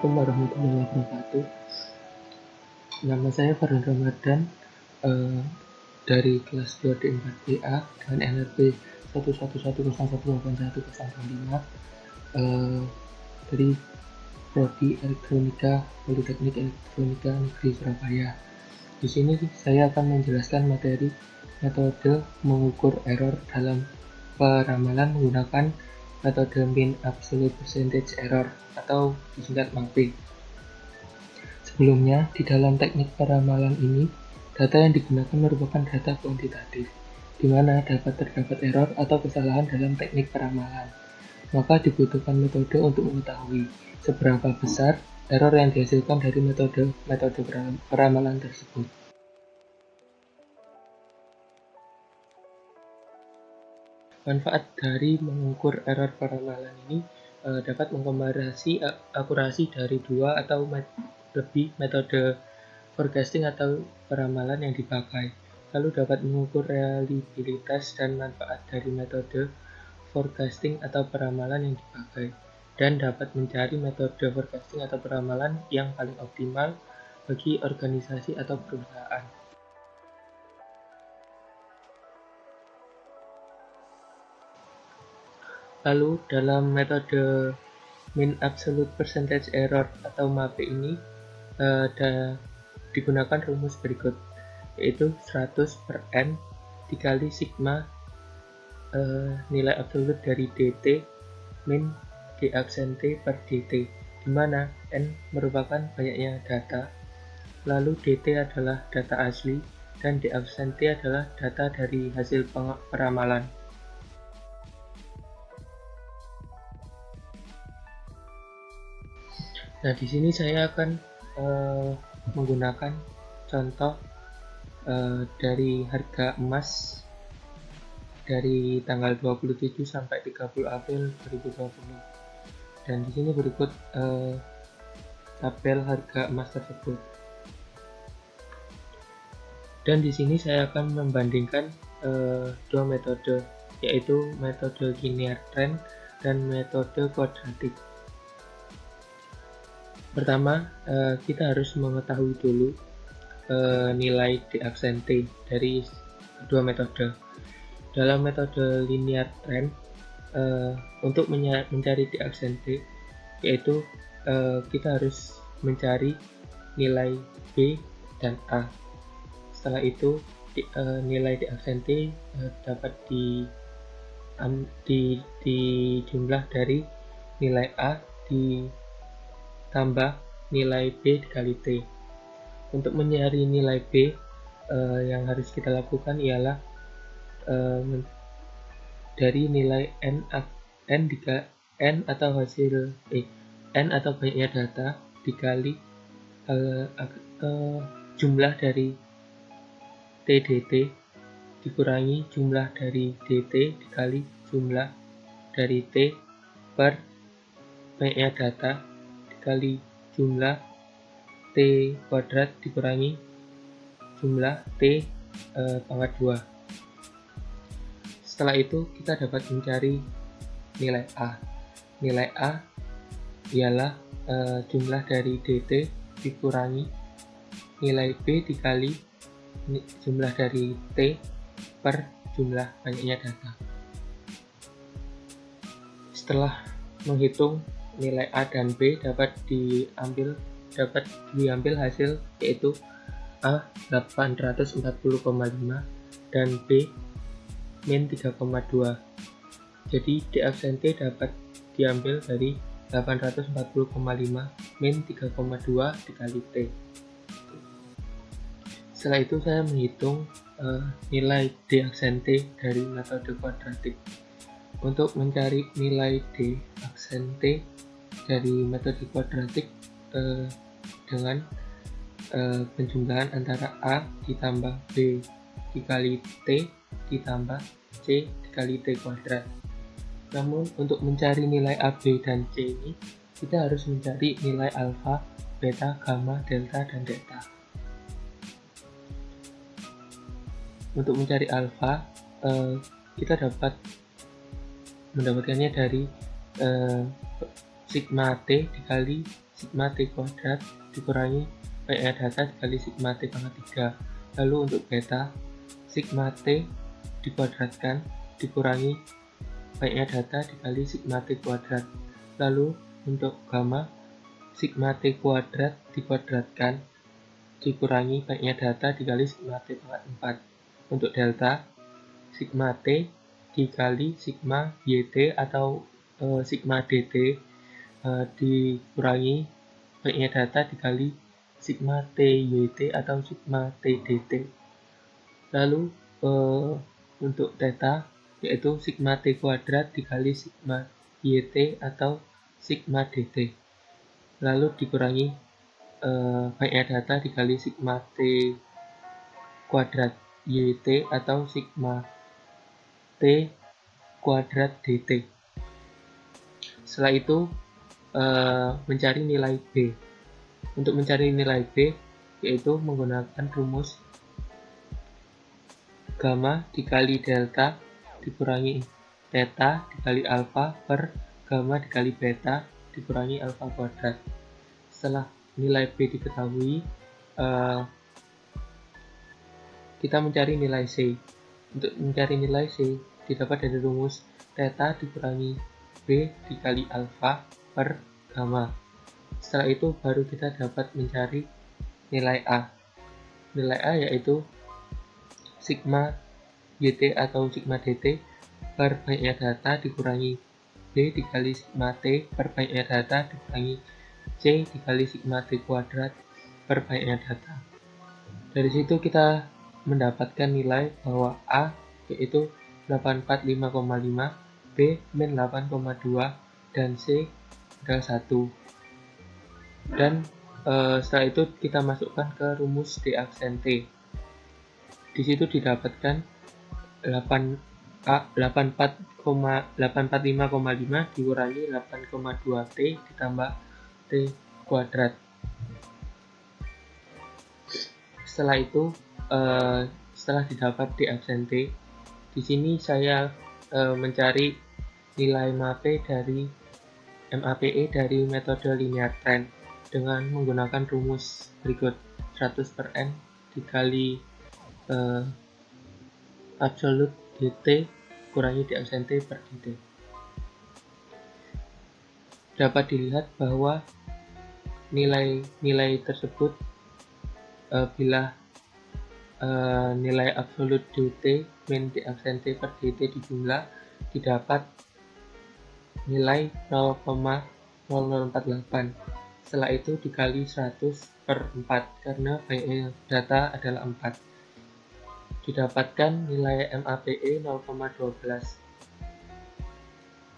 Assalamualaikum warahmatullahi wabarakatuh. Nama saya Farhan Ramadan dari kelas 2D4BA dengan NRP 111018185 dari Prodi Elektronika Politeknik Elektronika Negeri Surabaya. Di sini saya akan menjelaskan materi metode mengukur error dalam peramalan menggunakan metode Mean Absolute Percentage Error atau disingkat MAPE. Sebelumnya, di dalam teknik peramalan ini, data yang digunakan merupakan data kuantitatif, di mana dapat terdapat error atau kesalahan dalam teknik peramalan. Maka dibutuhkan metode untuk mengetahui seberapa besar error yang dihasilkan dari metode peramalan tersebut. Manfaat dari mengukur error peramalan ini dapat mengkomparasi akurasi dari dua atau lebih metode forecasting atau peramalan yang dipakai, lalu dapat mengukur reliabilitas dan manfaat dari metode forecasting atau peramalan yang dipakai, dan dapat mencari metode forecasting atau peramalan yang paling optimal bagi organisasi atau perusahaan. Lalu dalam metode Mean Absolute Percentage Error atau MAPE ini digunakan rumus berikut, yaitu 100 per N dikali sigma nilai absolut dari DT min D absente per DT, di mana N merupakan banyaknya data, lalu DT adalah data asli, dan D absente adalah data dari hasil peramalan. Nah, di sini saya akan menggunakan contoh dari harga emas dari tanggal 27 sampai 30 April 2020. Dan di sini berikut tabel harga emas tersebut. Dan di sini saya akan membandingkan dua metode, yaitu metode linear trend dan metode kuadratik. Pertama, kita harus mengetahui dulu nilai D absente dari kedua metode. Dalam metode linear trend, untuk mencari D absente, yaitu kita harus mencari nilai B dan A. Setelah itu, nilai D absente dapat dijumlah dari nilai A ditambah nilai B dikali T. Untuk mencari nilai B, yang harus kita lakukan ialah dari nilai N atau hasil N atau banyaknya data dikali jumlah dari TDT dikurangi jumlah dari DT dikali jumlah dari T per banyaknya data dikali jumlah T kuadrat dikurangi jumlah T pangkat 2. Setelah itu kita dapat mencari nilai A. Nilai A ialah jumlah dari DT dikurangi nilai B dikali jumlah dari T per jumlah banyaknya data. Setelah menghitung nilai A dan B dapat diambil hasil, yaitu A 840,5 dan B min 3,2. Jadi D absente dapat diambil dari 840,5 min 3,2 dikali T. Setelah itu saya menghitung nilai D absente dari metode kuadratik. Untuk mencari nilai D absente dari metode kuadratik dengan penjumlahan antara A ditambah B dikali T ditambah C dikali T kuadrat. Namun untuk mencari nilai A, B, dan C ini kita harus mencari nilai alfa, beta, gamma, delta, dan delta. Untuk mencari alfa, kita dapat mendapatkannya dari sigma T dikali sigma T kuadrat dikurangi PE data dikali sigma T pangkat 3. Lalu untuk beta, sigma T dikuadratkan dikurangi PE data dikali sigma T kuadrat. Lalu untuk gamma, sigma T kuadrat dikuadratkan dikurangi PE data dikali sigma T pangkat 4. Untuk delta, sigma T dikali sigma YT atau sigma DT dikurangi PE data dikali sigma TYT atau sigma TDT. Lalu untuk theta yaitu sigma T kuadrat dikali sigma YT atau sigma DT. Lalu dikurangi PE data dikali sigma T kuadrat YT atau sigma T kuadrat DT. Setelah itu mencari nilai B. Untuk mencari nilai B yaitu menggunakan rumus gamma dikali delta dikurangi theta dikali alpha per gamma dikali beta dikurangi alpha kuadrat. Setelah nilai B diketahui, kita mencari nilai C. Untuk mencari nilai C didapat dari rumus theta dikurangi B dikali alpha per gamma. Setelah itu baru kita dapat mencari nilai A. Nilai A yaitu sigma YT atau sigma DT per PE data dikurangi B dikali sigma T per PE data dikurangi C dikali sigma T kuadrat per PE data. Dari situ kita mendapatkan nilai bahwa A yaitu 845,5, B min 8,2, dan C adalah 1. Dan setelah itu kita masukkan ke rumus D aksen T. Di situ didapatkan 845,5 dikurangi 8,2 T ditambah T kuadrat. Setelah itu, setelah didapat D aksen T, di sini saya mencari nilai MAPE dari metode linear trend dengan menggunakan rumus berikut: 100/n dikali absolute dt kurangi D aksen T per dt. Dapat dilihat bahwa nilai tersebut bila nilai absolute dt min D aksen T per dt dijumlah didapat nilai 0,0048. Setelah itu dikali 100/4 karena PE data adalah 4. Didapatkan nilai MAPE 0,12.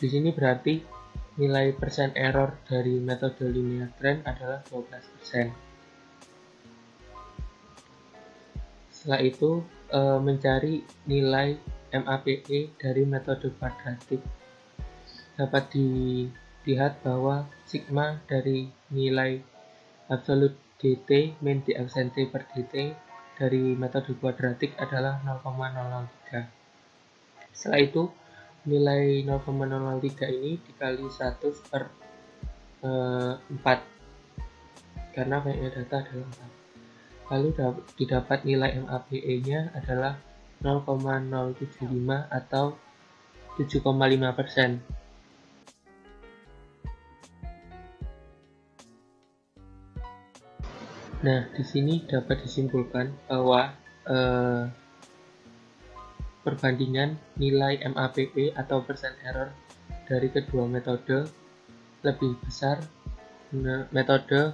Di sini berarti nilai persen error dari metode linear trend adalah 12%. Setelah itu mencari nilai MAPE dari metode kuadratik. Dapat dilihat bahwa sigma dari nilai absolute dt min D aksen T per dt dari metode kuadratik adalah 0,003. Setelah itu nilai 0,003 ini dikali 100/4 karena PE data adalah 4. Lalu didapat nilai MAPE-nya adalah 0,075 atau 7,5%. Nah, di sini dapat disimpulkan bahwa perbandingan nilai MAPE atau persen error dari kedua metode lebih besar metode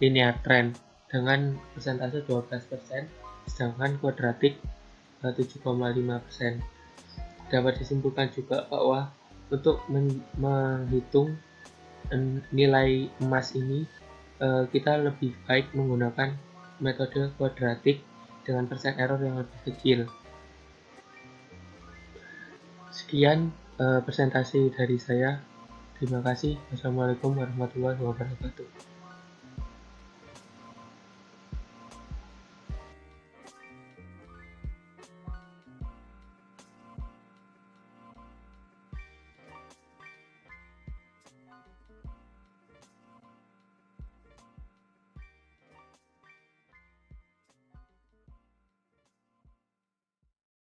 linear trend dengan persentase 12%, sedangkan kuadratik 7,5%. Dapat disimpulkan juga bahwa untuk menghitung nilai emas ini kita lebih baik menggunakan metode kuadratik dengan persen error yang lebih kecil. Sekian presentasi dari saya. Terima kasih. Wassalamualaikum warahmatullahi wabarakatuh.